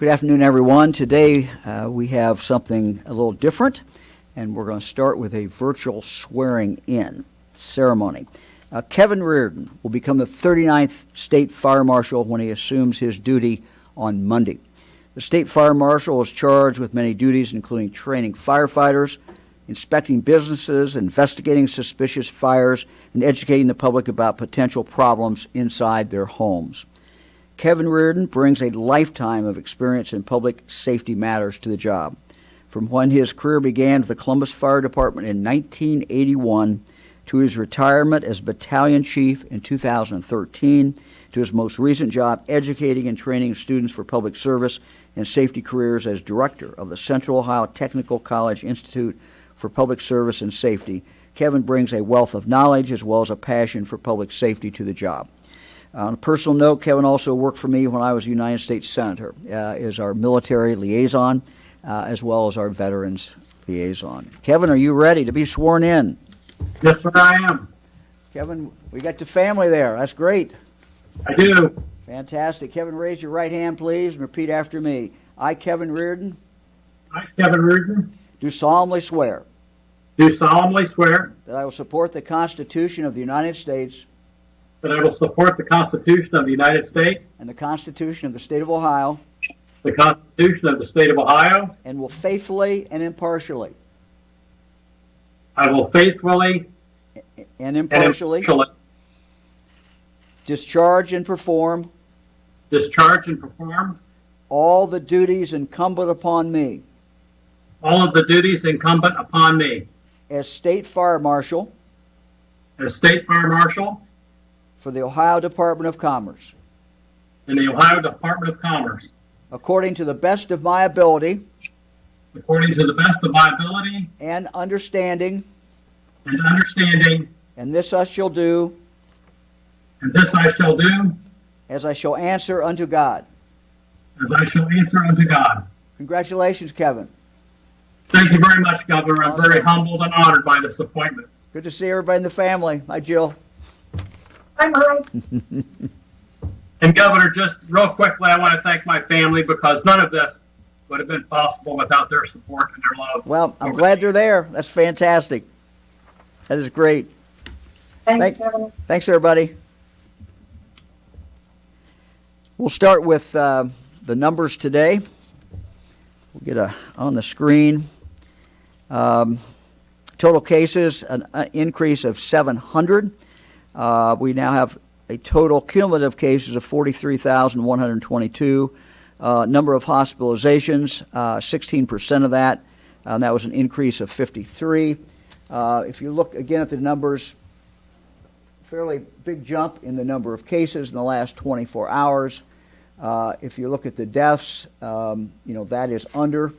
Good afternoon, everyone. Today we have something a little different, and we're going to start with a virtual swearing-in ceremony. Kevin Reardon will become the 39th State Fire Marshal when he assumes his duty on Monday. The State Fire Marshal is charged with many duties, including training firefighters, inspecting businesses, investigating suspicious fires, and educating the public about potential problems inside their homes. Kevin Reardon brings a lifetime of experience in public safety matters to the job. From when his career began with the Columbus Fire Department in 1981 to his retirement as battalion chief in 2013 to his most recent job educating and training students for public service and safety careers as director of the Central Ohio Technical College Institute for Public Service and Safety, Kevin brings a wealth of knowledge as well as a passion for public safety to the job. On a personal note, Kevin also worked for me when I was a United States Senator as our military liaison as well as our veterans liaison. Kevin, are you ready to be sworn in? Yes, sir, I am. Kevin, we got your family there. That's great. I do. Fantastic. Kevin, raise your right hand, please, and repeat after me. I, Kevin Reardon, I, Kevin Reardon, do solemnly swear do solemnly swear that I will support the Constitution of the United States that I will support the Constitution of the United States, and the Constitution of the State of Ohio, the Constitution of the State of Ohio. and will faithfully and impartially I will faithfully and and impartially impartially discharge and perform discharge and perform all the duties incumbent upon me all of the duties incumbent upon me as State Fire Marshal as State Fire Marshal for the Ohio Department of Commerce, in the Ohio Department of Commerce, according to the best of my ability according to the best of my ability and understanding, and understanding, and this I shall do and this I shall do as I shall answer unto God. as I shall answer unto God. Congratulations, Kevin. Thank you very much, Governor. I'm very Awesome. humbled and honored by this appointment. Good to see everybody in the family. Hi, Jill. Hi, Mike. And Governor, just real quickly, I want to thank my family because none of this would have been possible without their support and their love. Well, I'm glad they're there. That's fantastic. That is great. Thanks, Governor. Thanks, everybody. We'll start with the numbers today. We'll get on the screen. Total cases, an increase of 700. We now have a total cumulative cases of 43,122. Number of hospitalizations, 16% of that. That was an increase of 53. If you look again at the numbers, fairly big jump in the number of cases in the last 24 hours. If you look at the deaths, that is under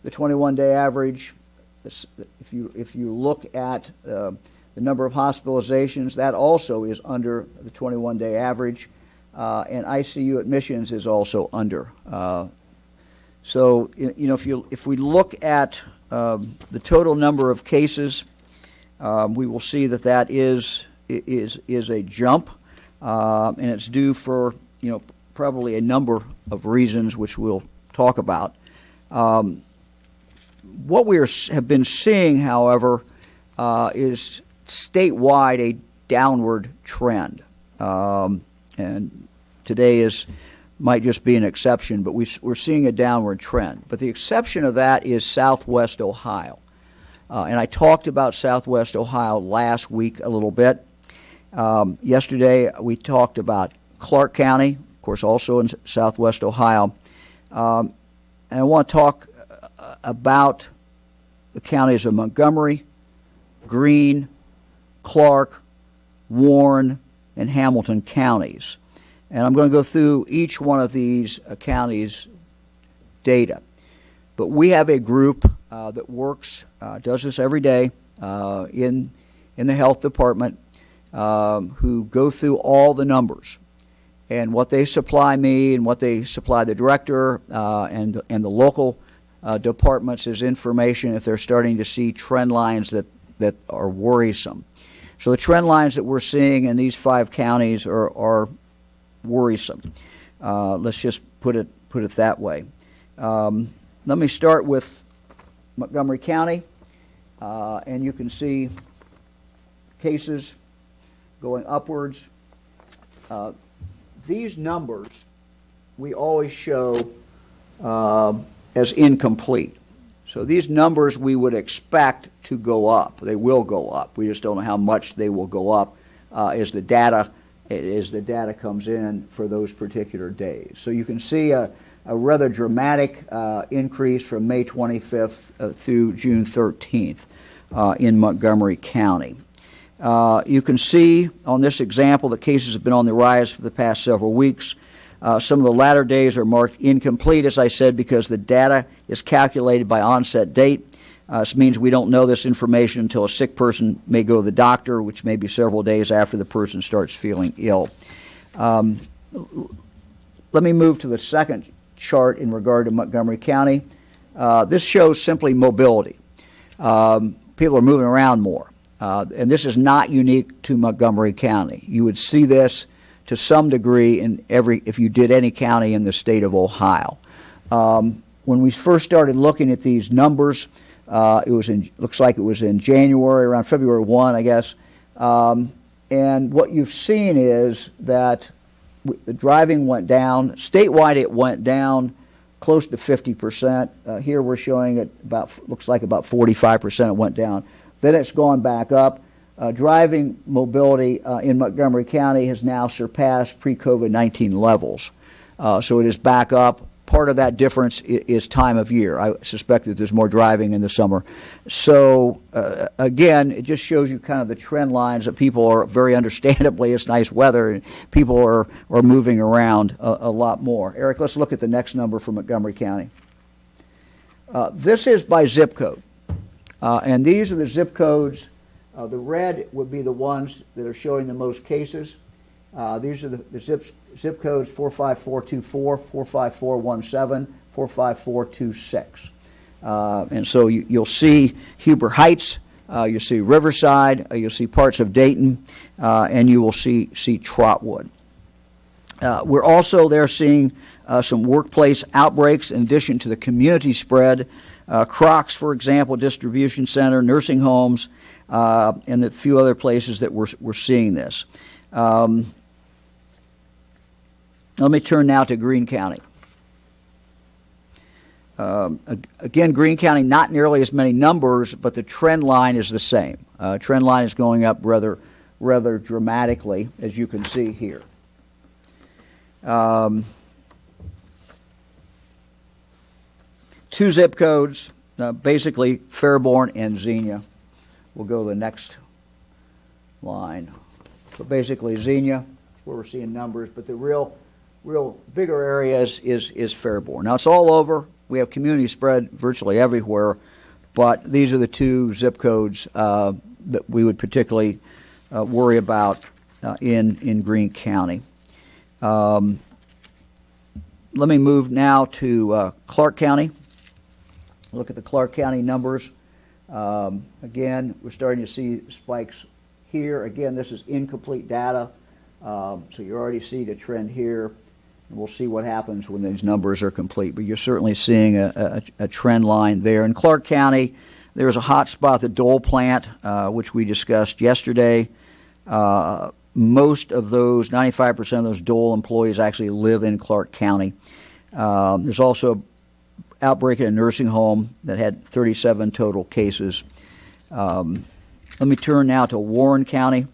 the 21-day average. If you look at the number of hospitalizations, that also is under the 21-day average, and ICU admissions is also under. So if we look at the total number of cases, we will see that is a jump, and it's due for probably a number of reasons which we'll talk about. What we have been seeing, however, is statewide a downward trend, and today might just be an exception, but we're seeing a downward trend. But the exception of that is Southwest Ohio, and I talked about Southwest Ohio last week a little bit. Yesterday we talked about Clark County, of course, also in Southwest Ohio, and I want to talk about the counties of Montgomery, Greene, Clark, Warren, and Hamilton counties. And I'm going to go through each one of these counties' data. But we have a group that works, does this every day in the health department, who go through all the numbers and what they supply me and what they supply the director and the local departments as information if they're starting to see trend lines that are worrisome. So the trend lines that we're seeing in these 5 counties are worrisome. Let's just put it that way. Let me start with Montgomery County, and you can see cases going upwards. These numbers we always show as incomplete. So these numbers we would expect to go up. They will go up. We just don't know how much they will go up as the data comes in for those particular days. So you can see a rather dramatic increase from May 25th through June 13th in Montgomery County. You can see on this example that cases have been on the rise for the past several weeks. Some of the latter days are marked incomplete, as I said, because the data is calculated by onset date. This means we don't know this information until a sick person may go to the doctor, which may be several days after the person starts feeling ill. Let me move to the second chart in regard to Montgomery County. This shows simply mobility. People are moving around more. And this is not unique to Montgomery County. You would see this to some degree if you did any county in the state of Ohio. when we first started looking at these numbers, looks like it was in January, around February 1, I guess. And what you've seen is that the driving went down. Statewide, it went down close to 50%. Here we're showing it looks like about 45% it went down. Then it's gone back up. Driving mobility in Montgomery County has now surpassed pre-COVID-19 levels. So it is back up. Part of that difference is time of year. I suspect that there's more driving in the summer. So again, it just shows you kind of the trend lines that people are, very understandably, it's nice weather, and people are moving around a lot more. Eric, let's look at the next number for Montgomery County. This is by zip code. And these are the zip codes. The red would be the ones that are showing the most cases. These are the zip codes 45424, 45417, 45426. And so you'll see Huber Heights, you'll see Riverside, you'll see parts of Dayton, and you will see Trotwood. We're also there seeing some workplace outbreaks in addition to the community spread. Crocs, for example, distribution center, nursing homes, and a few other places that we're seeing this. Let me turn now to Greene County. Again, Greene County, not nearly as many numbers, but the trend line is the same. Trend line is going up rather dramatically, as you can see here. Two zip codes, basically Fairborn and Xenia. We'll go to the next line. So basically Xenia, where we're seeing numbers, but the real bigger areas is Fairborn. Now it's all over. We have community spread virtually everywhere, but these are the two zip codes that we would particularly worry about in Greene County. Let me move now to Clark County. Look at the Clark County numbers. Again, we're starting to see spikes here. Again, this is incomplete data, so you already see the trend here. We'll see what happens when these numbers are complete, but you're certainly seeing a trend line there. In Clark County, there's a hot spot, the Dole plant, which we discussed yesterday. Most of those, 95% of those Dole employees actually live in Clark County. There's also an outbreak in a nursing home that had 37 total cases. Let me turn now to Warren County.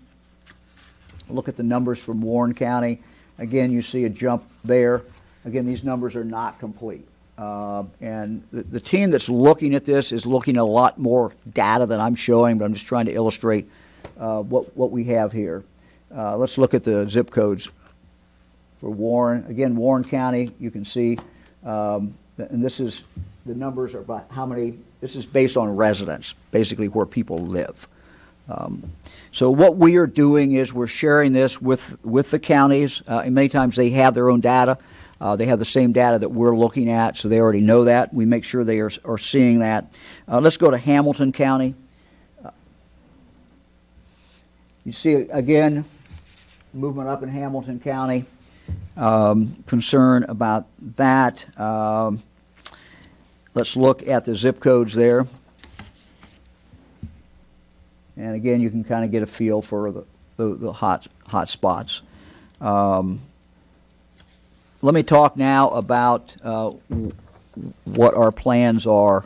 Look at the numbers from Warren County. Again, you see a jump there. Again, these numbers are not complete. And the team that's looking at this is looking at a lot more data than I'm showing, but I'm just trying to illustrate what we have here. Let's look at the zip codes for Warren. Again, Warren County, you can see, and this is, the numbers are about how many, this is based on residents, basically where people live. So what we are doing is we're sharing this with the counties, and many times they have their own data. They have the same data that we're looking at, so they already know that. We make sure they are seeing that. Let's go to Hamilton County. You see, again, movement up in Hamilton County. Concern about that. Let's look at the zip codes there. And again, you can kind of get a feel for the hot spots. Let me talk now about what our plans are.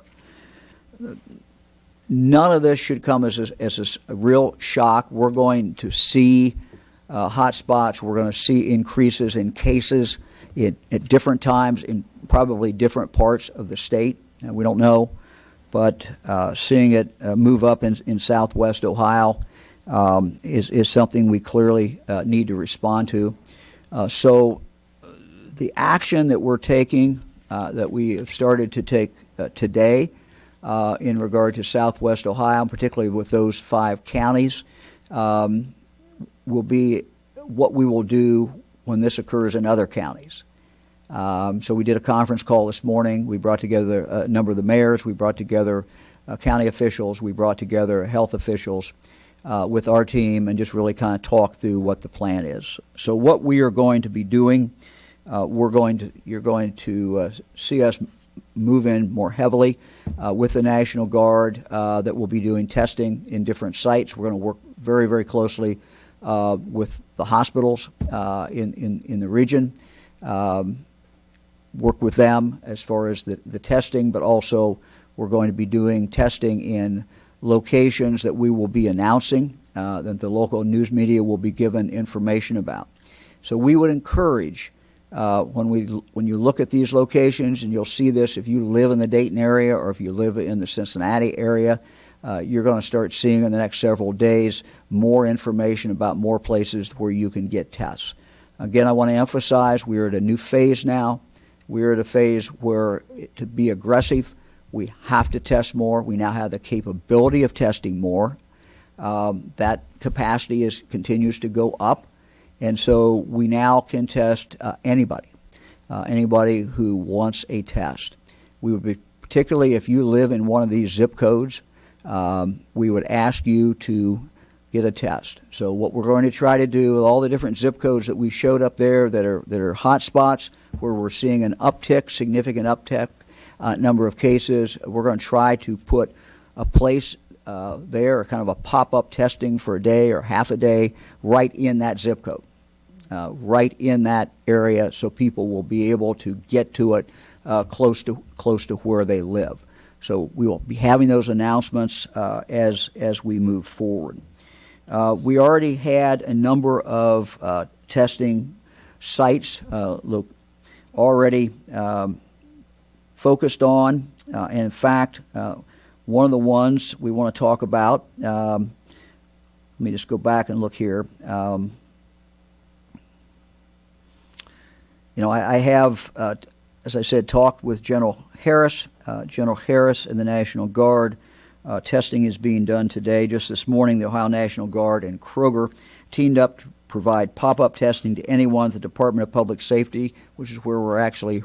None of this should come as a real shock. We're going to see hot spots. We're going to see increases in cases at different times in probably different parts of the state. And we don't know. But seeing it move up in southwest Ohio is something we clearly need to respond to. So the action that we're taking, that we have started to take today in regard to southwest Ohio, particularly with those 5 counties, will be what we will do when this occurs in other counties. So we did a conference call this morning. We brought together a number of the mayors. We brought together county officials. We brought together health officials with our team and just really kind of talk through what the plan is. So what we are going to be doing, you're going to see us move in more heavily with the National Guard that will be doing testing in different sites. We're going to work very, very closely with the hospitals in the region, work with them as far as the testing, but also we're going to be doing testing in locations that we will be announcing, that the local news media will be given information about. So we would encourage when you look at these locations, and you'll see this if you live in the Dayton area or if you live in the Cincinnati area, you're going to start seeing in the next several days more information about more places where you can get tests. Again, I want to emphasize we're at a new phase now. We're at a phase where to be aggressive, we have to test more. We now have the capability of testing more. That capacity continues to go up. And so we now can test anybody who wants a test. We would be, particularly if you live in one of these zip codes, we would ask you to get a test. So what we're going to try to do with all the different zip codes that we showed up there that are hot spots where we're seeing an uptick, significant uptick, number of cases, we're going to try to put a place there, kind of a pop-up testing for a day or half a day right in that zip code. Right in that area, so people will be able to get to it close to where they live. So we will be having those announcements as we move forward. We already had a number of testing sites already focused on, and in fact, one of the ones we want to talk about. Let me just go back and look here. I have, as I said, talked with General Harris. General Harris and the National Guard. Testing is being done today. Just this morning, the Ohio National Guard and Kroger teamed up to provide pop-up testing to anyone at the Department of Public Safety, which is where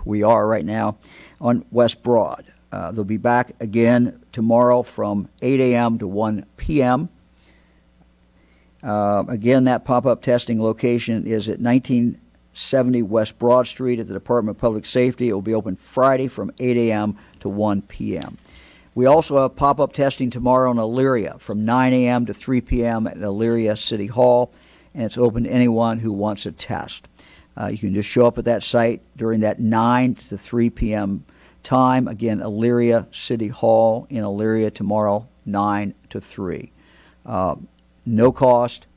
we are right now, on West Broad. They'll be back again tomorrow from 8 a.m. to 1 p.m. Again, that pop-up testing location is at 1970 West Broad Street at the Department of Public Safety. It will be open Friday from 8 a.m. to 1 p.m. We also have pop-up testing tomorrow in Elyria from 9 a.m. to 3 p.m. at Elyria City Hall, and it's open to anyone who wants a test. You can just show up at that site during that 9 to 3 p.m. time. Again, Elyria City Hall in Elyria tomorrow, 9 to 3. No cost.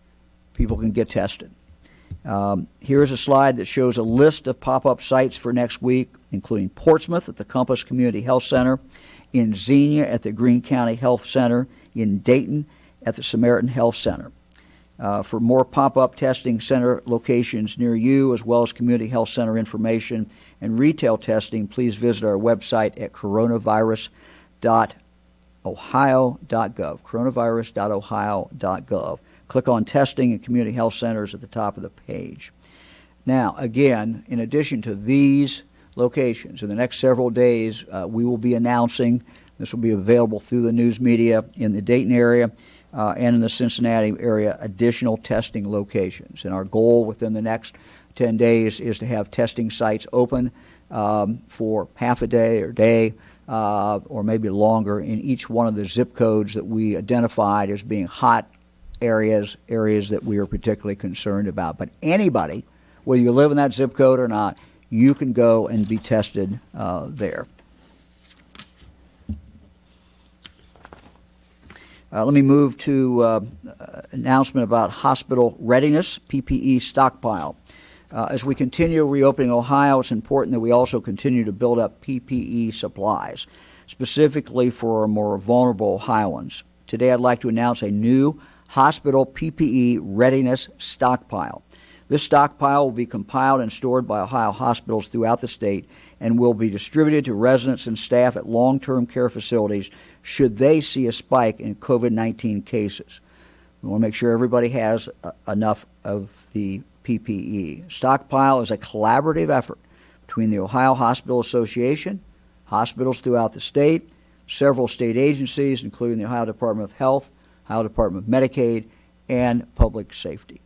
People can get tested. Here's a slide that shows a list of pop-up sites for next week, including Portsmouth at the Compass Community Health Center, in Xenia at the Greene County Health Center, in Dayton at the Samaritan Health Center. For more pop-up testing center locations near you, as well as community health center information and retail testing, please visit our website at coronavirus.ohio.gov, coronavirus.ohio.gov. Click on Testing and Community Health Centers at the top of the page. Now, again, in addition to these locations, in the next several days, we will be announcing, this will be available through the news media in the Dayton area and in the Cincinnati area, additional testing locations. And our goal within the next 10 days is to have testing sites open for half a day or day or maybe longer in each one of the zip codes that we identified as being hot areas that we are particularly concerned about. But anybody, whether you live in that zip code or not, you can go and be tested there. Let me move to announcement about hospital readiness, PPE stockpile. As we continue reopening Ohio, it's important that we also continue to build up PPE supplies, specifically for our more vulnerable Ohioans. Today I'd like to announce a new hospital PPE readiness stockpile. This stockpile will be compiled and stored by Ohio hospitals throughout the state and will be distributed to residents and staff at long-term care facilities should they see a spike in COVID-19 cases. We want to make sure everybody has enough of the PPE. Stockpile is a collaborative effort between the Ohio Hospital Association, hospitals throughout the state, several state agencies, including the Ohio Department of Health, Ohio Department of Medicaid, and Public Safety.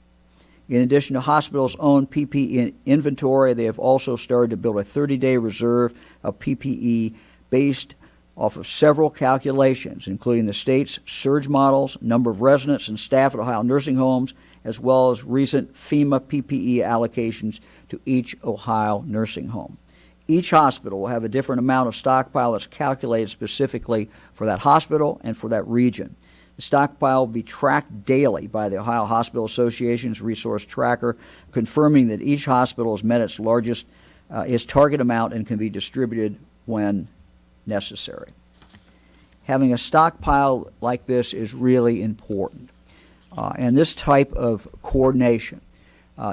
In addition to hospitals' own PPE inventory, they have also started to build a 30-day reserve of PPE based off of several calculations, including the state's surge models, number of residents and staff at Ohio nursing homes, as well as recent FEMA PPE allocations to each Ohio nursing home. Each hospital will have a different amount of stockpile that's calculated specifically for that hospital and for that region. The stockpile will be tracked daily by the Ohio Hospital Association's resource tracker, confirming that each hospital has met its target amount and can be distributed when necessary. Having a stockpile like this is really important. And this type of coordination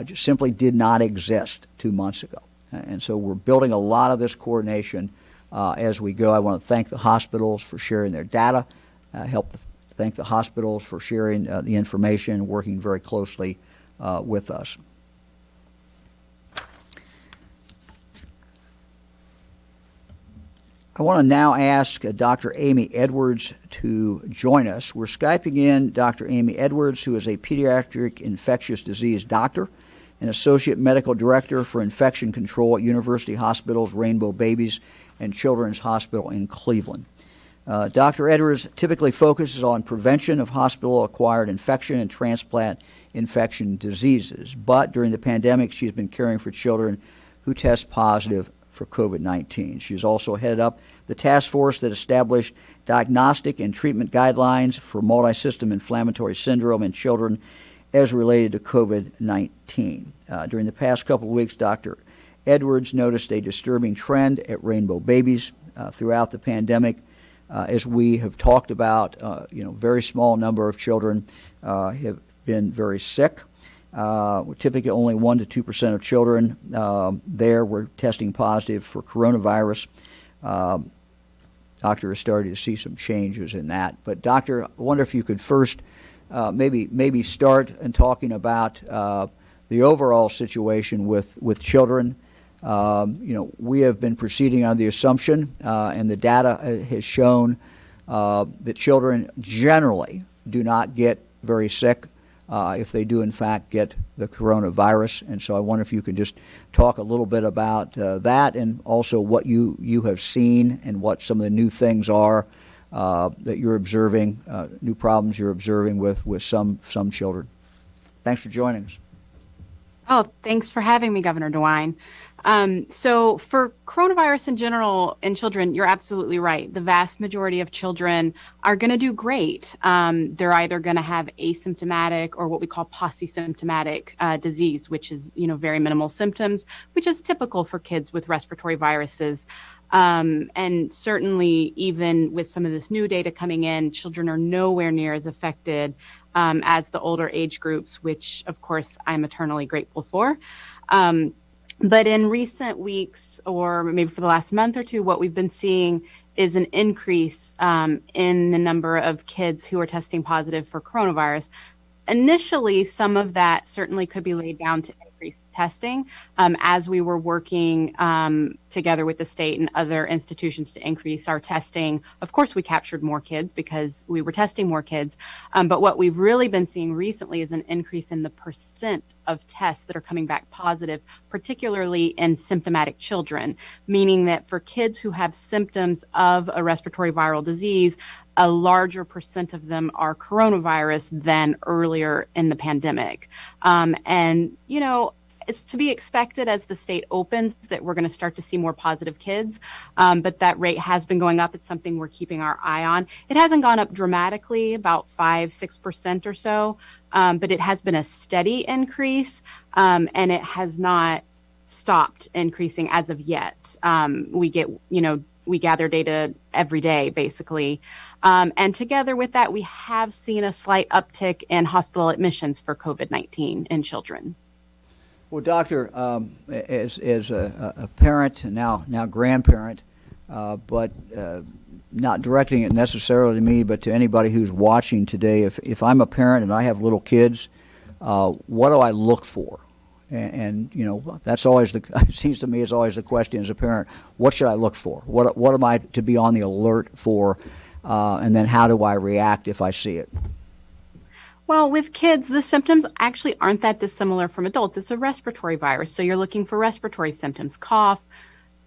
just simply did not exist 2 months ago. And so we're building a lot of this coordination as we go. I want to thank the hospitals for sharing their data, thank the hospitals for sharing the information and working very closely with us. I want to now ask Dr. Amy Edwards to join us. We're Skyping in Dr. Amy Edwards, who is a pediatric infectious disease doctor and associate medical director for infection control at University Hospitals Rainbow Babies and Children's Hospital in Cleveland. Dr. Edwards typically focuses on prevention of hospital-acquired infection and transplant infection diseases, but during the pandemic, she's been caring for children who test positive for COVID-19. She's also headed up the task force that established diagnostic and treatment guidelines for multisystem inflammatory syndrome in children as related to COVID-19. During the past couple of weeks, Dr. Edwards noticed a disturbing trend at Rainbow Babies throughout the pandemic. As we have talked about, very small number of children have been very sick. Typically only 1% to 2% of children there were testing positive for coronavirus. Doctor has started to see some changes in that. But Doctor, I wonder if you could first maybe start in talking about the overall situation with children. We have been proceeding on the assumption, and the data has shown that children generally do not get very sick if they do in fact get the coronavirus. And so I wonder if you could just talk a little bit about that, and also what you have seen and what some of the new things are that you're observing, new problems you're observing with some children. Thanks for joining us. Oh, thanks for having me, Governor DeWine. So for coronavirus in general in children, you're absolutely right. The vast majority of children are going to do great. They're either going to have asymptomatic or what we call paucisymptomatic disease, which is, very minimal symptoms, which is typical for kids with respiratory viruses. And certainly even with some of this new data coming in, children are nowhere near as affected as the older age groups, which of course I'm eternally grateful for. But in recent weeks, or maybe for the last month or two, what we've been seeing is an increase in the number of kids who are testing positive for coronavirus. Initially, some of that certainly could be laid down to increased testing as we were working together with the state and other institutions to increase our testing. Of course, we captured more kids because we were testing more kids. But what we've really been seeing recently is an increase in the percent of tests that are coming back positive, particularly in symptomatic children, meaning that for kids who have symptoms of a respiratory viral disease, a larger percent of them are coronavirus than earlier in the pandemic. It's to be expected as the state opens that we're going to start to see more positive kids, but that rate has been going up. It's something we're keeping our eye on. It hasn't gone up dramatically, about 5-6% or so, but it has been a steady increase, and it has not stopped increasing as of yet. We gather data every day, basically. And together with that, we have seen a slight uptick in hospital admissions for COVID-19 in children. Well, Doctor, as a parent and now grandparent, but not directing it necessarily to me, but to anybody who's watching today, if I'm a parent and I have little kids, what do I look for? And that's always it seems to me is always the question as a parent. What should I look for? What am I to be on the alert for? And then how do I react if I see it? Well, with kids, the symptoms actually aren't that dissimilar from adults. It's a respiratory virus. So you're looking for respiratory symptoms, cough,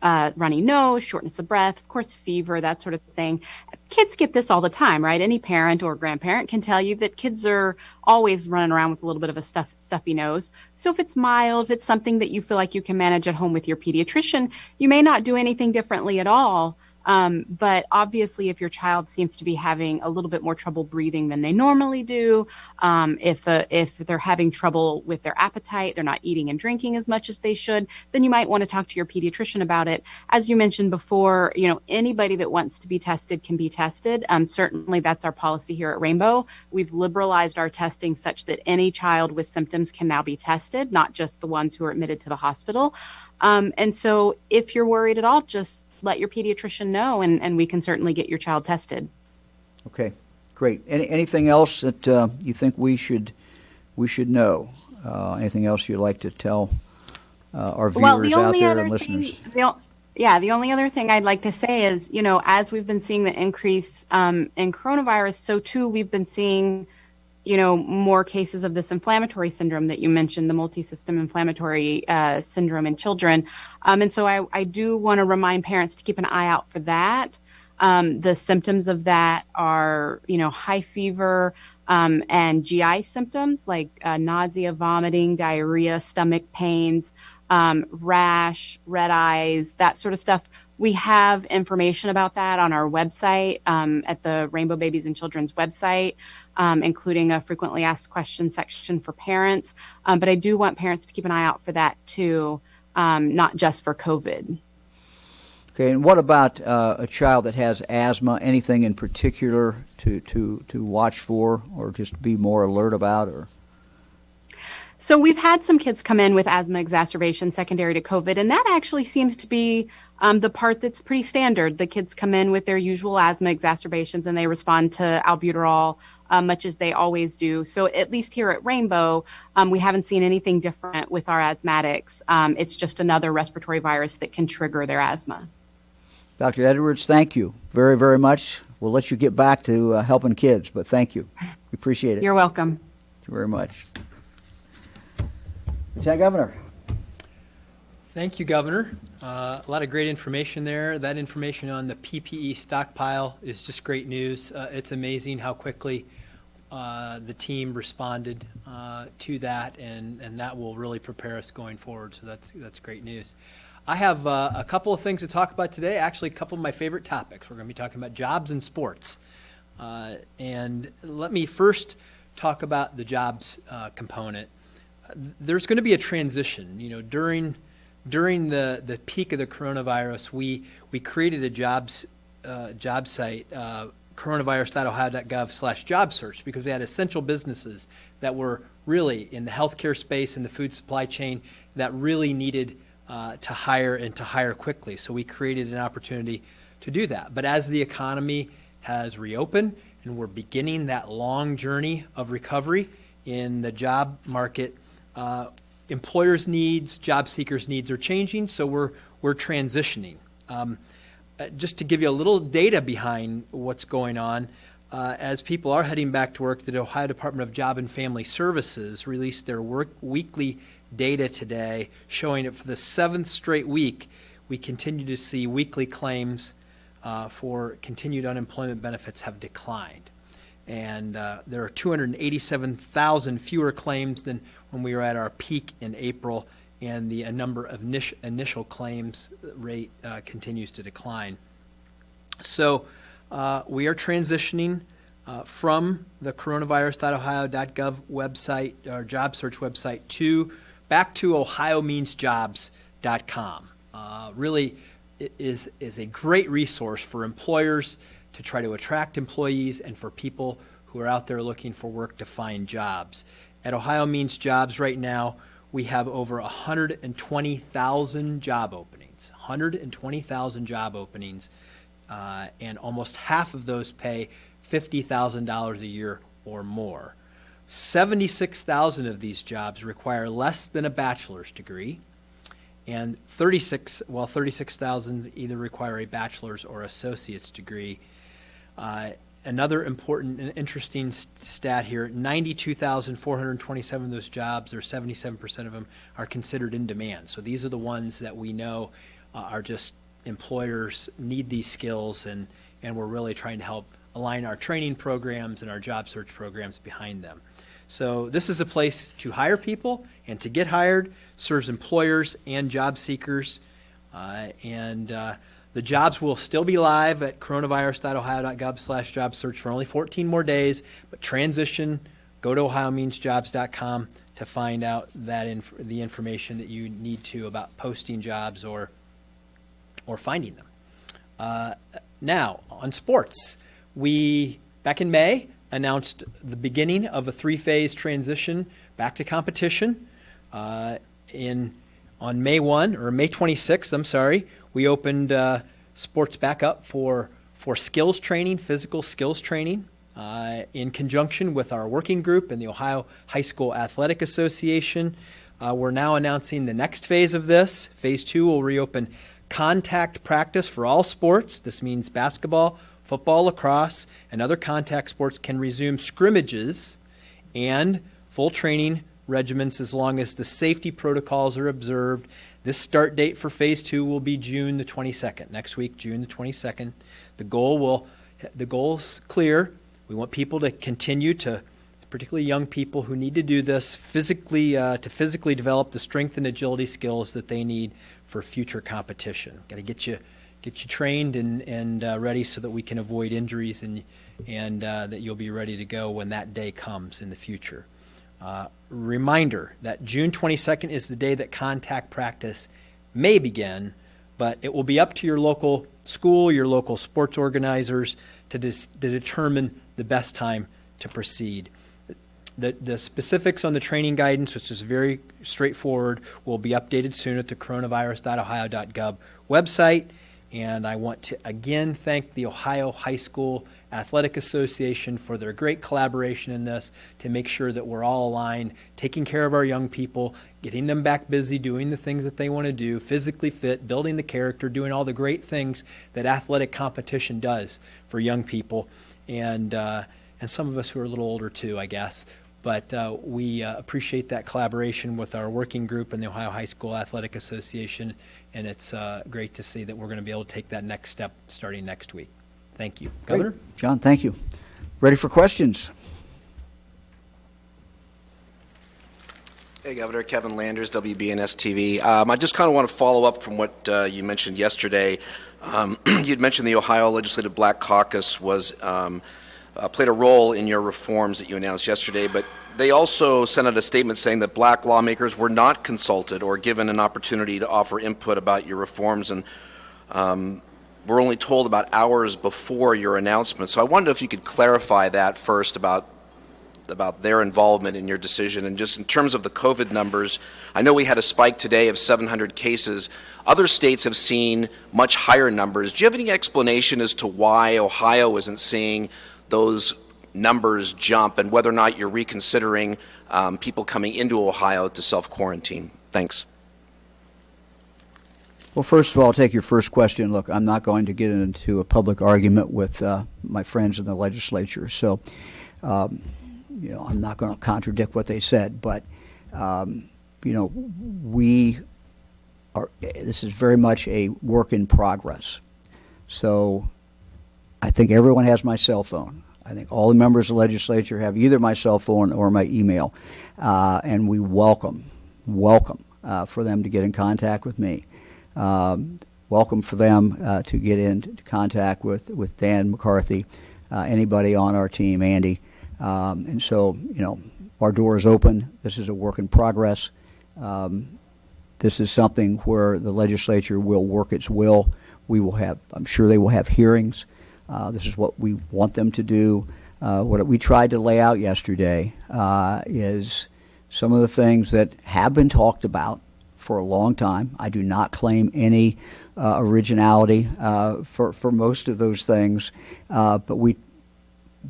runny nose, shortness of breath, of course, fever, that sort of thing. Kids get this all the time, right? Any parent or grandparent can tell you that kids are always running around with a little bit of a stuffy nose. So if it's mild, if it's something that you feel like you can manage at home with your pediatrician, you may not do anything differently at all. But obviously, if your child seems to be having a little bit more trouble breathing than they normally do, if they're having trouble with their appetite, they're not eating and drinking as much as they should, then you might want to talk to your pediatrician about it. As you mentioned before, anybody that wants to be tested can be tested. Certainly, that's our policy here at Rainbow. We've liberalized our testing such that any child with symptoms can now be tested, not just the ones who are admitted to the hospital. And so if you're worried at all, just let your pediatrician know, and we can certainly get your child tested. Okay, great. Anything else that you think we should know? Anything else you'd like to tell our viewers out there and listeners? The only other thing I'd like to say is, as we've been seeing the increase in coronavirus, so too we've been seeing more cases of this inflammatory syndrome that you mentioned, the multi-system inflammatory syndrome in children. And so I do want to remind parents to keep an eye out for that. The symptoms of that are, high fever and GI symptoms like nausea, vomiting, diarrhea, stomach pains, rash, red eyes, that sort of stuff. We have information about that on our website, at the Rainbow Babies and Children's website, including a frequently asked questions section for parents. But I do want parents to keep an eye out for that too, not just for COVID. Okay, and what about a child that has asthma? Anything in particular to watch for, or just be more alert about, or? So we've had some kids come in with asthma exacerbation secondary to COVID, and that actually seems to be the part that's pretty standard. The kids come in with their usual asthma exacerbations, and they respond to albuterol much as they always do. So at least here at Rainbow, we haven't seen anything different with our asthmatics. It's just another respiratory virus that can trigger their asthma. Dr. Edwards, thank you very, very much. We'll let you get back to helping kids, but thank you. We appreciate it. You're welcome. Thank you very much. Lieutenant Governor. Thank you, Governor. A lot of great information there. That information on the PPE stockpile is just great news. It's amazing how quickly the team responded to that, and that will really prepare us going forward. So that's great news. I have a couple of things to talk about today. Actually, a couple of my favorite topics. We're going to be talking about jobs and sports. And let me first talk about the jobs component. There's going to be a transition. During the peak of the coronavirus, we created a job site, coronavirus.ohio.gov/job search, because we had essential businesses that were really in the healthcare space and the food supply chain that really needed to hire quickly. So we created an opportunity to do that. But as the economy has reopened and we're beginning that long journey of recovery in the job market, employers' needs, job seekers' needs are changing, so we're transitioning. Just to give you a little data behind what's going on, as people are heading back to work, the Ohio Department of Job and Family Services released their weekly data today, showing that for the 7th straight week, we continue to see weekly claims for continued unemployment benefits have declined. And there are 287,000 fewer claims than when we were at our peak in April, and the number of initial claims rate continues to decline. So we are transitioning from the coronavirus.ohio.gov website, our job search website, back to ohiomeansjobs.com. Really, it is a great resource for employers to try to attract employees and for people who are out there looking for work to find jobs. At Ohio Means Jobs right now, we have over 120,000 job openings, and almost half of those pay $50,000 a year or more. 76,000 of these jobs require less than a bachelor's degree, and 36,000 either require a bachelor's or associate's degree. Another important and interesting stat here, 92,427 of those jobs, or 77% of them, are considered in demand. So these are the ones that we know are just employers need these skills, and we're really trying to help align our training programs and our job search programs behind them. So this is a place to hire people and to get hired, serves employers and job seekers, the jobs will still be live at coronavirus.ohio.gov/job search for only 14 more days, but transition, go to ohiomeansjobs.com to find out the information that you need to about posting jobs or finding them. Now, on sports, we, back in May, announced the beginning of a 3-phase transition back to competition. On May 26th, we opened sports back up for skills training, physical skills training, in conjunction with our working group and the Ohio High School Athletic Association. We're now announcing the next phase of this. Phase 2 will reopen contact practice for all sports. This means basketball, football, lacrosse, and other contact sports can resume scrimmages and full training regimens as long as the safety protocols are observed. This start date for Phase 2 will be June the 22nd, next week, June the 22nd. The goal's clear. We want people to continue to, particularly young people who need to do this to physically develop the strength and agility skills that they need for future competition. Got to get you trained and ready so that we can avoid injuries and that you'll be ready to go when that day comes in the future. Reminder that June 22nd is the day that contact practice may begin, but it will be up to your local school, your local sports organizers to determine the best time to proceed. The specifics on the training guidance, which is very straightforward, will be updated soon at the coronavirus.ohio.gov website. And I want to again thank the Ohio High School Athletic Association for their great collaboration in this to make sure that we're all aligned, taking care of our young people, getting them back busy, doing the things that they want to do, physically fit, building the character, doing all the great things that athletic competition does for young people, and some of us who are a little older too, I guess. But we appreciate that collaboration with our working group and the Ohio High School Athletic Association, and it's great to see that we're going to be able to take that next step starting next week. Thank you. Great. Governor? John, thank you. Ready for questions? Hey, Governor. Kevin Landers, WBNS TV. I just kind of want to follow up from what you mentioned yesterday. You'd mentioned the Ohio Legislative Black Caucus was played a role in your reforms that you announced yesterday, but they also sent out a statement saying that black lawmakers were not consulted or given an opportunity to offer input about your reforms, and were only told about hours before your announcement. So I wondered if you could clarify that first about their involvement in your decision. And just in terms of the COVID numbers, I know we had a spike today of 700 cases. Other states have seen much higher numbers. Do you have any explanation as to why Ohio isn't seeing those numbers jump, and whether or not you're reconsidering people coming into Ohio to self-quarantine? Thanks. Well, first of all, I'll take your first question. Look, I'm not going to get into a public argument with my friends in the legislature, so I'm not going to contradict what they said. But this is very much a work in progress. So I think everyone has my cell phone. I think all the members of the legislature have either my cell phone or my email, and we welcome for them to get in contact with me. Welcome for them to get into contact with Dan McCarthy, anybody on our team, Andy. And so, our door is open. This is a work in progress. This is something where the legislature will work its will. I'm sure they will have hearings. This is what we want them to do. What we tried to lay out yesterday is some of the things that have been talked about for a long time. I do not claim any originality for most of those things, but we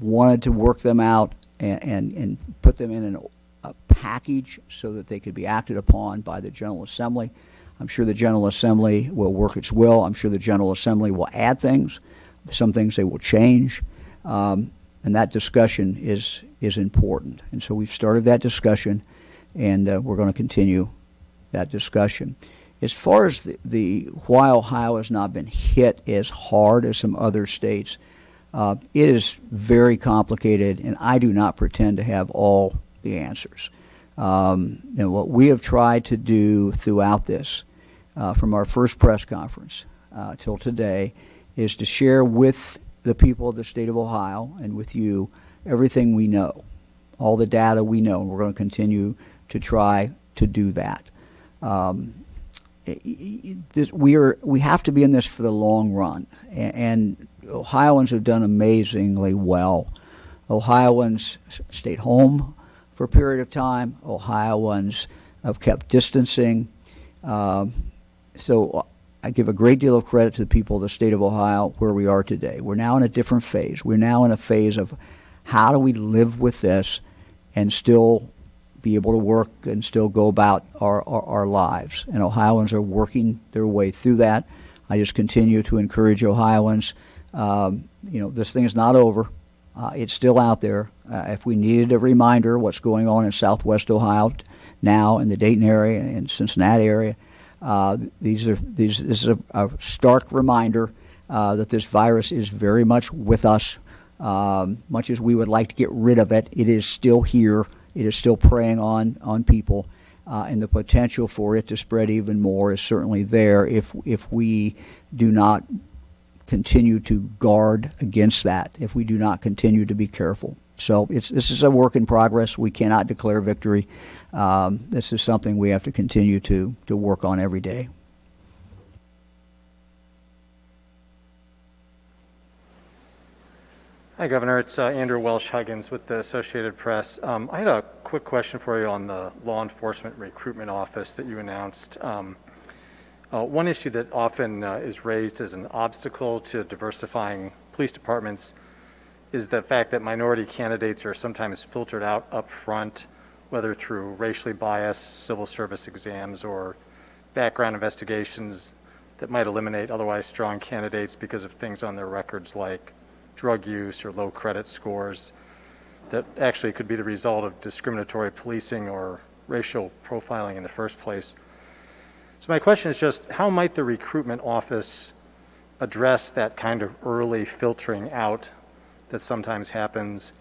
wanted to work them out and put them in a package so that they could be acted upon by the General Assembly. I'm sure the General Assembly will work its will. I'm sure the General Assembly will add things. Some things they will change. And that discussion is important. And so we've started that discussion, and we're going to continue that discussion. As far as why Ohio has not been hit as hard as some other states, it is very complicated, and I do not pretend to have all the answers. And what we have tried to do throughout this, from our first press conference till today, is to share with the people of the state of Ohio and with you everything we know, all the data we know, and we're going to continue to try to do that. We have to be in this for the long run, and Ohioans have done amazingly well. Ohioans stayed home for a period of time. Ohioans have kept distancing. So I give a great deal of credit to the people of the state of Ohio where we are today. We're now in a different phase. We're now in a phase of how do we live with this and still be able to work and still go about our lives. And Ohioans are working their way through that. I just continue to encourage Ohioans. This thing is not over. It's still out there. If we needed a reminder what's going on in Southwest Ohio now, in the Dayton area and Cincinnati area, this is a stark reminder that this virus is very much with us. Much as we would like to get rid of it, it is still here. It is still preying on people, and the potential for it to spread even more is certainly there if we do not continue to guard against that, if we do not continue to be careful. So this is a work in progress. We cannot declare victory. This is something we have to continue to work on every day. Hi, Governor. It's Andrew Welsh-Huggins with the Associated Press. I had a quick question for you on the Law Enforcement Recruitment Office that you announced. One issue that often is raised as an obstacle to diversifying police departments is the fact that minority candidates are sometimes filtered out up front, whether through racially biased civil service exams or background investigations that might eliminate otherwise strong candidates because of things on their records like drug use or low credit scores that actually could be the result of discriminatory policing or racial profiling in the first place. So my question is just, how might the recruitment office address that kind of early filtering out that sometimes happens?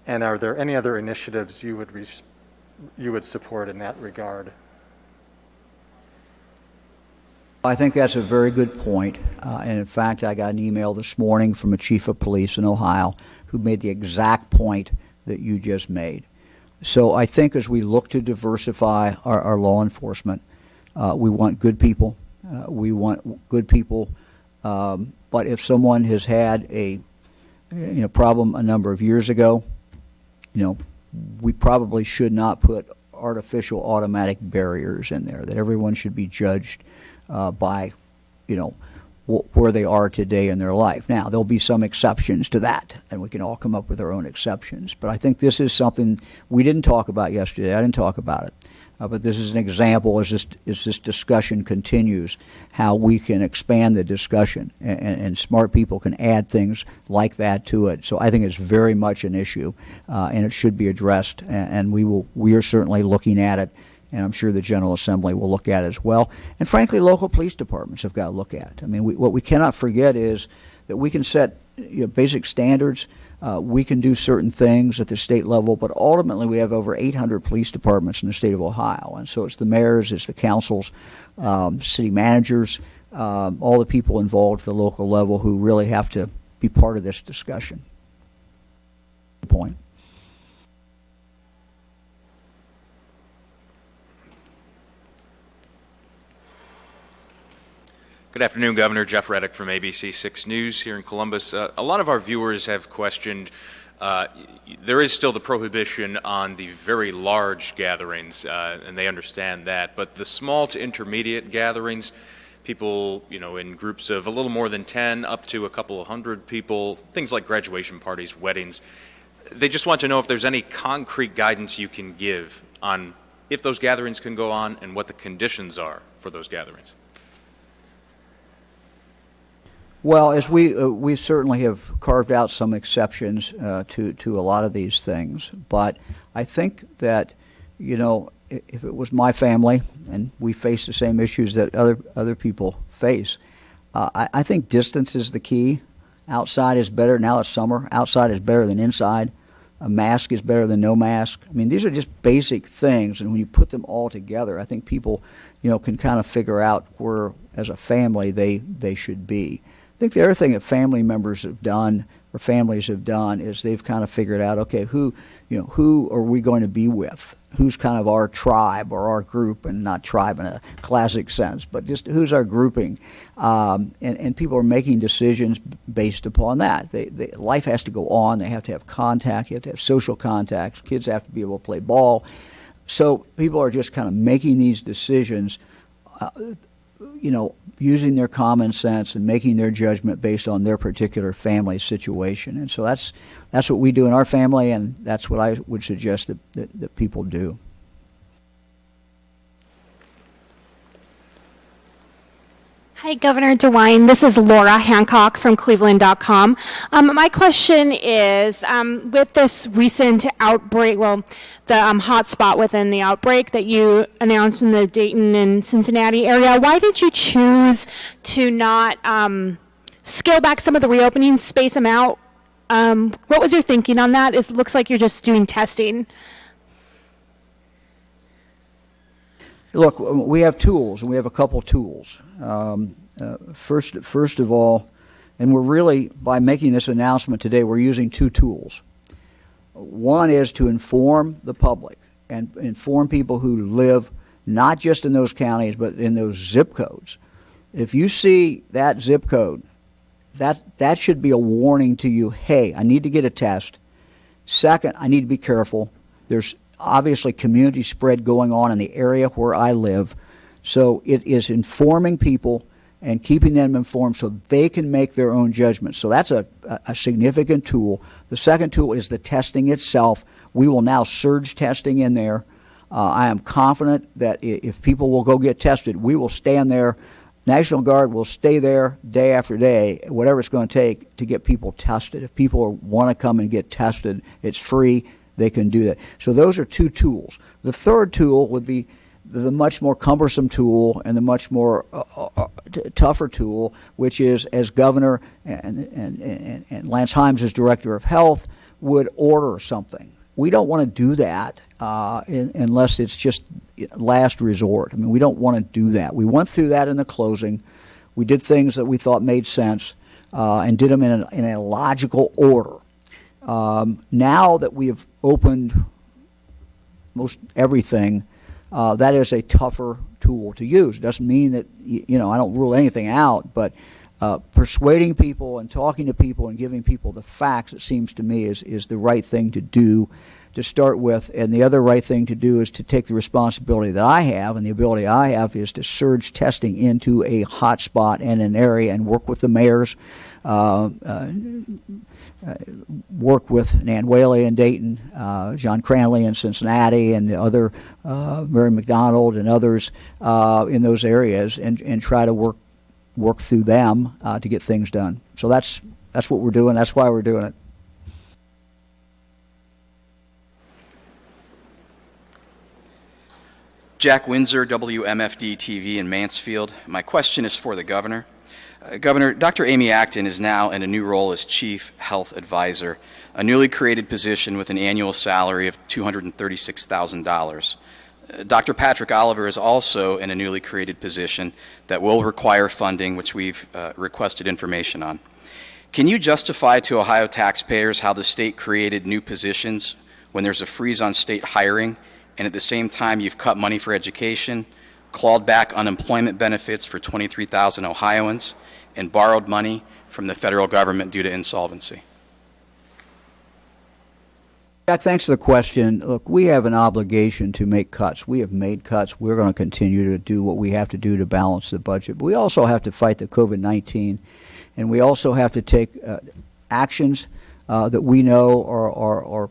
And are there any other initiatives you would support in that regard? I think that's a very good point. And in fact, I got an email this morning from a chief of police in Ohio who made the exact point that you just made. So I think as we look to diversify our law enforcement, we want good people. But if someone has had a problem a number of years ago, we probably should not put artificial automatic barriers in there, that everyone should be judged by, where they are today in their life. Now, there'll be some exceptions to that, and we can all come up with our own exceptions. But I think this is something we didn't talk about yesterday. I didn't talk about it. But this is an example as this discussion continues, how we can expand the discussion, and smart people can add things like that to it. So I think it's very much an issue, and it should be addressed, and we are certainly looking at it, and I'm sure the General Assembly will look at it as well. And frankly, local police departments have got to look at it. I mean, what we cannot forget is that we can set basic standards. We can do certain things at the state level, but ultimately we have over 800 police departments in the state of Ohio. And so it's the mayors, it's the councils, city managers, all the people involved at the local level who really have to be part of this discussion. Good point. Good afternoon, Governor. Jeff Reddick from ABC 6 News here in Columbus. A lot of our viewers have questioned, there is still the prohibition on the very large gatherings, and they understand that, but the small to intermediate gatherings, people, in groups of a little more than 10 up to a couple of hundred people, things like graduation parties, weddings, they just want to know if there's any concrete guidance you can give on if those gatherings can go on and what the conditions are for those gatherings. Well, as we certainly have carved out some exceptions to a lot of these things, but I think that, you know, if it was my family and we face the same issues that other people face, I think distance is the key. Outside is better. Now it's summer. Outside is better than inside. A mask is better than no mask. I mean, these are just basic things, and when you put them all together, I think people, you know, can kind of figure out where, as a family, they should be. I think the other thing that family members have done or families have done is they've kind of figured out, okay, who are we going to be with? Who's kind of our tribe or our group, and not tribe in a classic sense, but just who's our grouping? And people are making decisions based upon that. Life has to go on. They have to have contact. You have to have social contacts. Kids have to be able to play ball. So people are just kind of making these decisions, using their common sense and making their judgment based on their particular family situation. And so that's what we do in our family, and that's what I would suggest that people do. Hi, Governor DeWine. This is Laura Hancock from Cleveland.com. My question is, with this recent outbreak, the hotspot within the outbreak that you announced in the Dayton and Cincinnati area, why did you choose to not scale back some of the reopening, space them out? What was your thinking on that? It looks like you're just doing testing. Look, we have tools, and we have a couple tools. First of all, and we're really, by making this announcement today, we're using two tools. One is to inform the public and inform people who live not just in those counties, but in those zip codes. If you see that zip code, that should be a warning to you, hey, I need to get a test. Second, I need to be careful. There's obviously community spread going on in the area where I live. So it is informing people and keeping them informed so they can make their own judgments. So that's a significant tool. The second tool is the testing itself. We will now surge testing in there. I am confident that if people will go get tested, we will stand there. National Guard will stay there day after day, whatever it's going to take to get people tested. If people want to come and get tested, it's free. They can do that. So those are two tools. The third tool would be the much more cumbersome tool and the much more tougher tool, which is, as governor and Lance Himes as director of health would order something. We don't want to do that unless it's just last resort. I mean, we don't want to do that. We went through that in the closing. We did things that we thought made sense and did them in a logical order. Now that we have opened most everything, that is a tougher tool to use. It doesn't mean that, I don't rule anything out, but persuading people and talking to people and giving people the facts, it seems to me, is the right thing to do to start with. And the other right thing to do is to take the responsibility that I have, and the ability I have is to surge testing into a hot spot in an area and work with the mayors, work with Nan Whaley in Dayton, John Cranley in Cincinnati, and the other, Mary McDonald and others in those areas, and try to work through them to get things done. So that's what we're doing. That's why we're doing it. Jack Windsor, WMFD TV in Mansfield. My question is for the governor. Governor, Dr. Amy Acton is now in a new role as Chief Health Advisor, a newly created position with an annual salary of $236,000. Dr. Patrick Oliver is also in a newly created position that will require funding, which we've requested information on. Can you justify to Ohio taxpayers how the state created new positions when there's a freeze on state hiring, and at the same time you've cut money for education, clawed back unemployment benefits for 23,000 Ohioans, and borrowed money from the federal government due to insolvency? Jack, thanks for the question. Look, we have an obligation to make cuts. We have made cuts. We're going to continue to do what we have to do to balance the budget. But we also have to fight the COVID-19, and we also have to take actions that we know are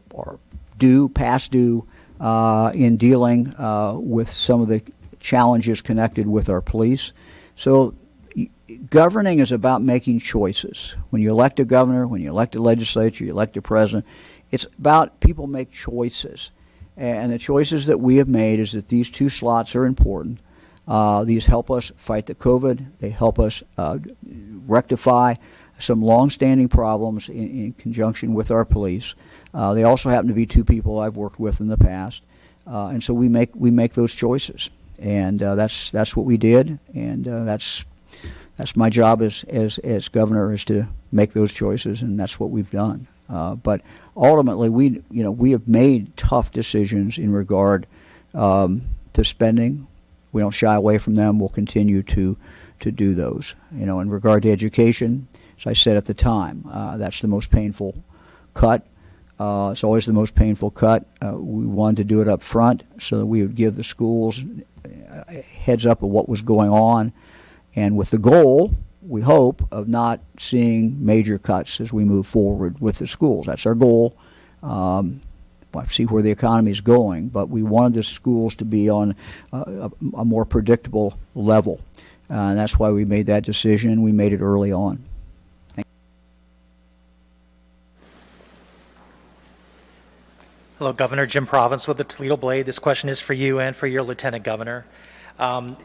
past due in dealing with some of the challenges connected with our police. So governing is about making choices. When you elect a governor, when you elect a legislature, you elect a president, it's about people make choices. And the choices that we have made is that these 2 slots are important. These help us fight the COVID. They help us rectify some long-standing problems in conjunction with our police. They also happen to be 2 people I've worked with in the past, and so we make those choices, and that's what we did, and that's my job as governor, is to make those choices, and that's what we've done. But ultimately, we have made tough decisions in regard to spending. We don't shy away from them. We'll continue to do those. In regard to education, as I said at the time, that's the most painful cut. It's always the most painful cut. We wanted to do it up front so that we would give the schools a heads up of what was going on, and with the goal, we hope, of not seeing major cuts as we move forward with the schools. That's our goal. We'll see where the economy is going, but we wanted the schools to be on a more predictable level. And that's why we made that decision. We made it early on. Hello, Governor. Jim Province with the Toledo Blade. This question is for you and for your Lieutenant Governor.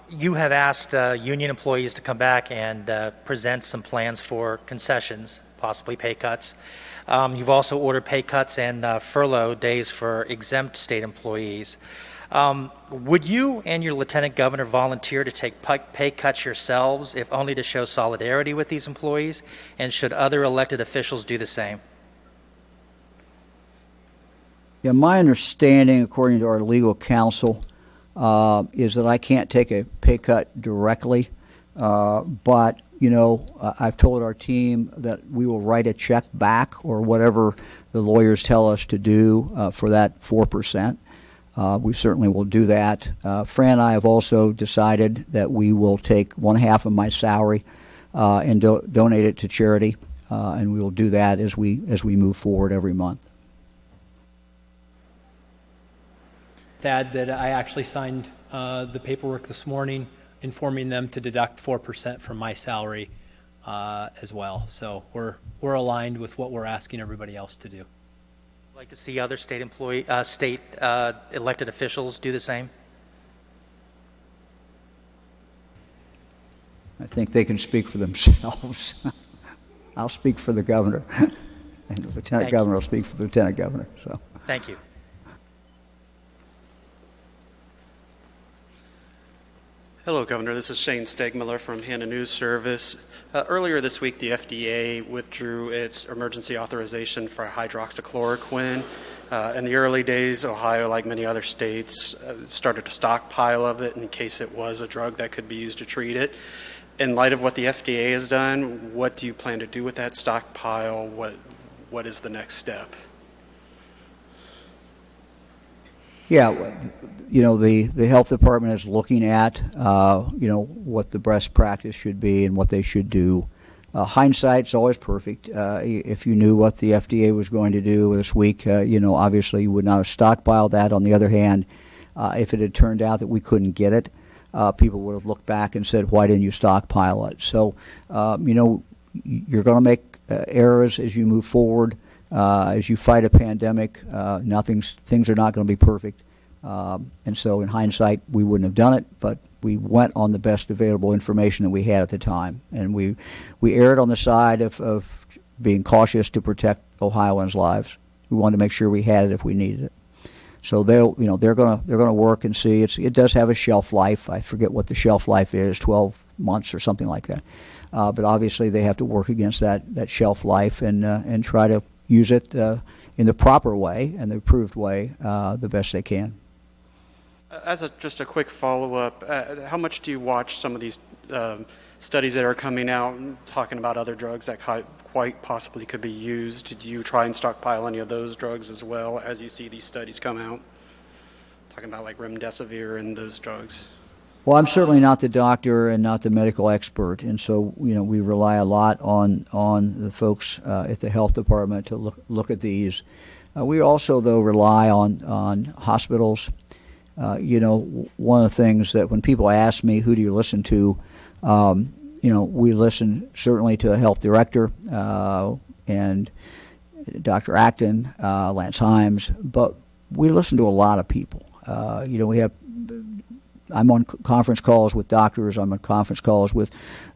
You have asked union employees to come back and present some plans for concessions, possibly pay cuts. You've also ordered pay cuts and furlough days for exempt state employees. Would you and your Lieutenant Governor volunteer to take pay cuts yourselves, if only to show solidarity with these employees? And should other elected officials do the same? Yeah, my understanding, according to our legal counsel, is that I can't take a pay cut directly. But, I've told our team that we will write a check back, or whatever the lawyers tell us to do for that 4%. We certainly will do that. Fran and I have also decided that we will take 1/2 of my salary and donate it to charity, and we will do that as we move forward every month. To add that I actually signed the paperwork this morning informing them to deduct 4% from my salary as well. So we're aligned with what we're asking everybody else to do. I'd like to see other state elected officials do the same. I think they can speak for themselves. I'll speak for the governor, and the lieutenant governor will speak for the lieutenant governor. So. Thank you. Hello, Governor. This is Shane Stegmiller from Hannah News Service. Earlier this week, the FDA withdrew its emergency authorization for hydroxychloroquine. In the early days, Ohio, like many other states, started a stockpile of it in case it was a drug that could be used to treat it. In light of what the FDA has done, what do you plan to do with that stockpile? What is the next step? Yeah, the health department is looking at, what the best practice should be and what they should do. Hindsight's always perfect. If you knew what the FDA was going to do this week, obviously you would not have stockpiled that. On the other hand, if it had turned out that we couldn't get it, people would have looked back and said, why didn't you stockpile it? So, you're going to make errors as you move forward. As you fight a pandemic, things are not going to be perfect. And so in hindsight, we wouldn't have done it, but we went on the best available information that we had at the time. And we erred on the side of being cautious to protect Ohioans' lives. We wanted to make sure we had it if we needed it. So they're going to work and see. It does have a shelf life. I forget what the shelf life is, 12 months or something like that. But obviously they have to work against that shelf life and try to use it in the proper way and the approved way the best they can. As just a quick follow-up, how much do you watch some of these studies that are coming out talking about other drugs that quite possibly could be used? Do you try and stockpile any of those drugs as well as you see these studies come out? Talking about like remdesivir and those drugs. Well, I'm certainly not the doctor and not the medical expert, and so we rely a lot on the folks at the health department to look at these. We also, though, rely on hospitals. One of the things that when people ask me, who do you listen to, we listen certainly to the health director and Dr. Acton, Lance Himes, but we listen to a lot of people. I'm on conference calls with doctors. I'm on conference calls with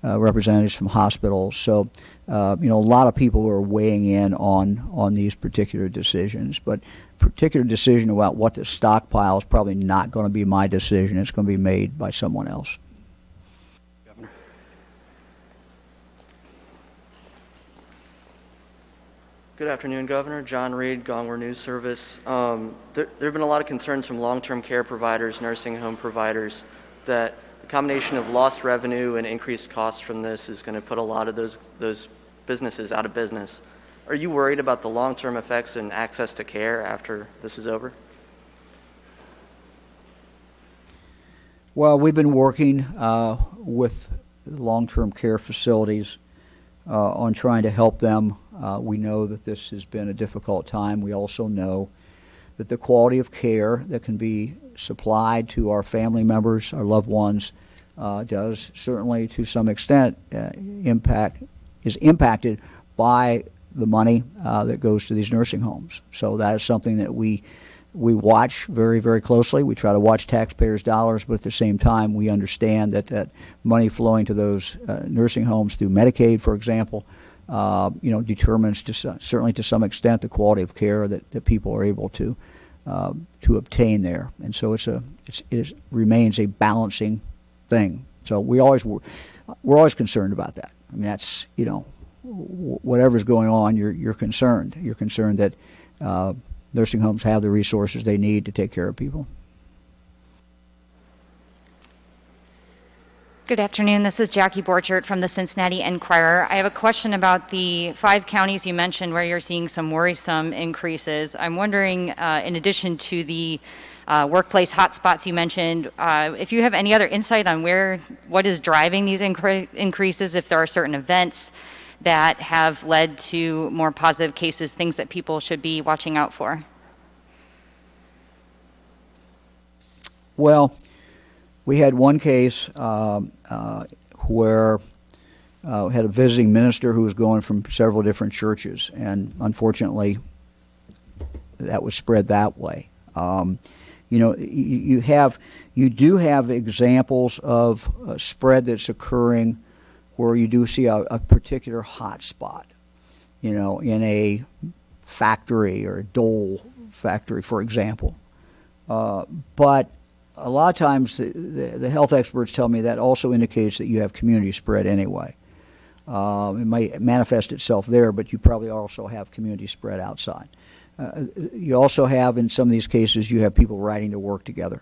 representatives from hospitals. So, a lot of people who are weighing in on these particular decisions. But particular decision about what to stockpile is probably not going to be my decision. It's going to be made by someone else. Governor. Good afternoon, Governor. John Reed, Gongwer News Service. There have been a lot of concerns from long-term care providers, nursing home providers, that the combination of lost revenue and increased costs from this is going to put a lot of those businesses out of business. Are you worried about the long-term effects and access to care after this is over? Well, we've been working with long-term care facilities on trying to help them. We know that this has been a difficult time. We also know that the quality of care that can be supplied to our family members, our loved ones, does certainly to some extent is impacted by the money that goes to these nursing homes. So that is something that we watch very, very closely. We try to watch taxpayers' dollars, but at the same time, we understand that money flowing to those nursing homes through Medicaid, for example, determines certainly to some extent the quality of care that people are able to obtain there. And so it remains a balancing thing. So we're always concerned about that. I mean, that's whatever's going on, you're concerned. You're concerned that nursing homes have the resources they need to take care of people. Good afternoon. This is Jackie Borchert from the Cincinnati Enquirer. I have a question about the 5 counties you mentioned where you're seeing some worrisome increases. I'm wondering, in addition to the workplace hotspots you mentioned, if you have any other insight on what is driving these increases, if there are certain events that have led to more positive cases, things that people should be watching out for? Well, we had one case where we had a visiting minister who was going from several different churches, and unfortunately, that was spread that way. You do have examples of spread that's occurring where you do see a particular hot spot, in a factory or a Dole factory, for example. But a lot of times the health experts tell me that also indicates that you have community spread anyway. It might manifest itself there, but you probably also have community spread outside. You also have, in some of these cases, you have people riding to work together.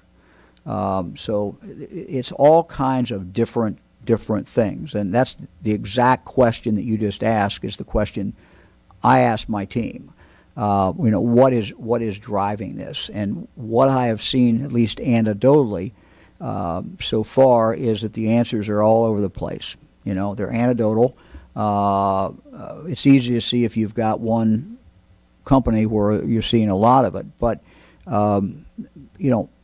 So it's all kinds of different things, and that's the exact question that you just asked is the question I asked my team. What is driving this? And what I have seen, at least anecdotally, so far, is that the answers are all over the place. They're anecdotal. It's easy to see if you've got one company where you're seeing a lot of it, but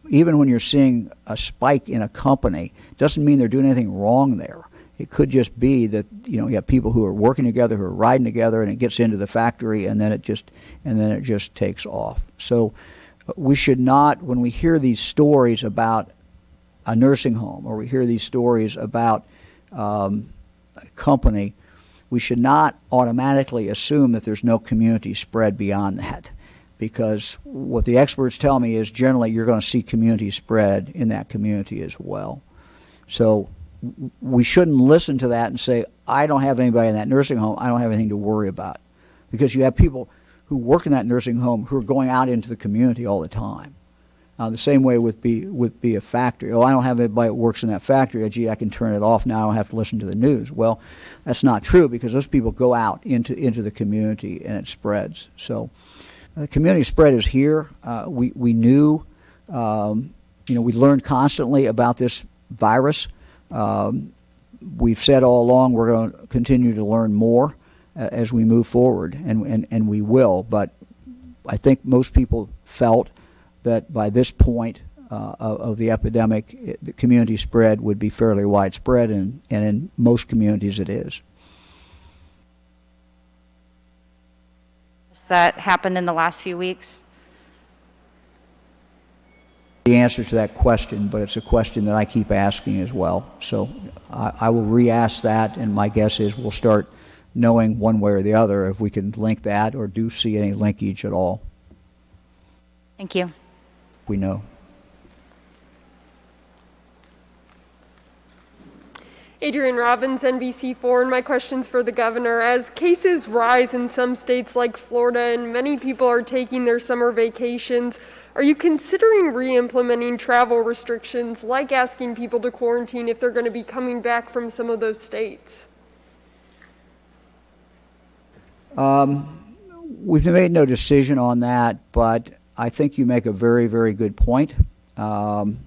even when you're seeing a spike in a company, doesn't mean they're doing anything wrong there. It could just be that you have people who are working together, who are riding together, and it gets into the factory, and then it just takes off. So we should not, when we hear these stories about a nursing home or we hear these stories about a company, we should not automatically assume that there's no community spread beyond that. Because what the experts tell me is generally you're going to see community spread in that community as well. So we shouldn't listen to that and say, I don't have anybody in that nursing home, I don't have anything to worry about. Because you have people who work in that nursing home who are going out into the community all the time. The same way would be a factory. Oh, I don't have anybody that works in that factory. Gee, I can turn it off now. I don't have to listen to the news. Well, that's not true because those people go out into the community and it spreads. So the community spread is here. We knew, we learned constantly about this virus. We've said all along we're going to continue to learn more as we move forward, and we will. But I think most people felt that by this point of the epidemic, the community spread would be fairly widespread, and in most communities it is. Has that happened in the last few weeks? The answer to that question, but it's a question that I keep asking as well. So I will re-ask that, and my guess is we'll start knowing one way or the other if we can link that or do see any linkage at all. Thank you. We know. Adrienne Robbins, NBC4, and my question's for the governor. As cases rise in some states like Florida and many people are taking their summer vacations, are you considering re-implementing travel restrictions, like asking people to quarantine if they're going to be coming back from some of those states? We've made no decision on that, but I think you make a very, very good point. And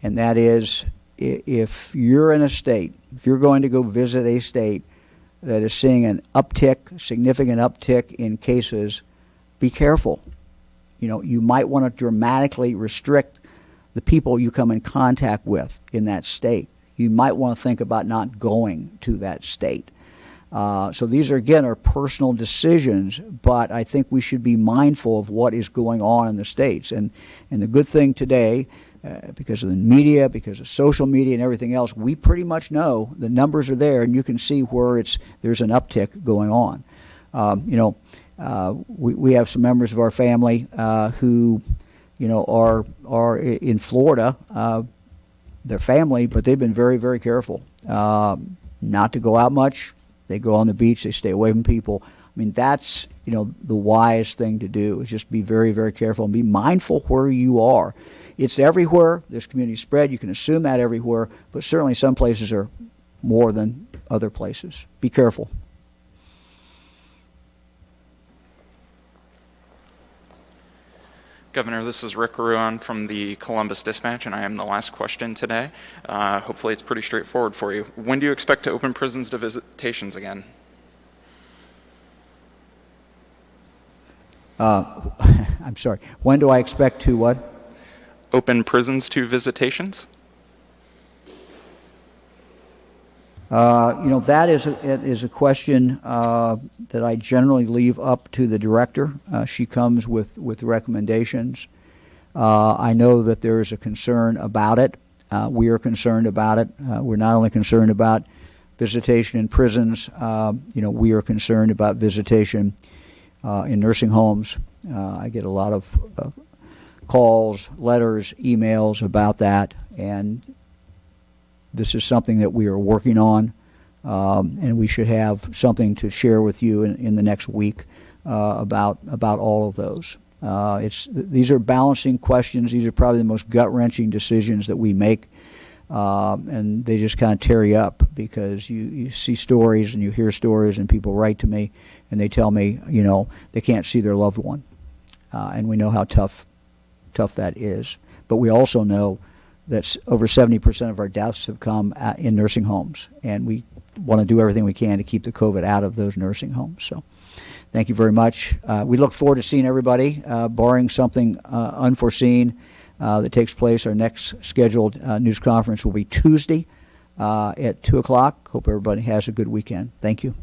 that is, if you're in a state, if you're going to go visit a state that is seeing an uptick, significant uptick in cases, be careful. You know, you might want to dramatically restrict the people you come in contact with in that state. You might want to think about not going to that state. So these are, again, are personal decisions, but I think we should be mindful of what is going on in the states. And the good thing today, because of the media, because of social media and everything else, we pretty much know the numbers are there, and you can see where there's an uptick going on. We have some members of our family who, are in Florida. Their family, but they've been very, very careful not to go out much. They go on the beach. They stay away from people. I mean, that's, the wise thing to do is just be very, very careful and be mindful where you are. It's everywhere. There's community spread. You can assume that everywhere, but certainly some places are more than other places. Be careful. Governor, this is Rick Ruan from the Columbus Dispatch, and I am the last question today. Hopefully it's pretty straightforward for you. When do you expect to open prisons to visitations again? I'm sorry. When do I expect to what? Open prisons to visitations? That is a question that I generally leave up to the director. She comes with recommendations. I know that there is a concern about it. We are concerned about it. We're not only concerned about visitation in prisons. We are concerned about visitation in nursing homes. I get a lot of calls, letters, emails about that, and this is something that we are working on, and we should have something to share with you in the next week about all of those. These are balancing questions. These are probably the most gut-wrenching decisions that we make, and they just kind of tear you up because you see stories and you hear stories, and people write to me and they tell me, they can't see their loved one, and we know how tough that is. But we also know that over 70% of our deaths have come in nursing homes, and we want to do everything we can to keep the COVID out of those nursing homes. So thank you very much. We look forward to seeing everybody, barring something unforeseen that takes place. Our next scheduled news conference will be Tuesday at 2 o'clock. Hope everybody has a good weekend. Thank you.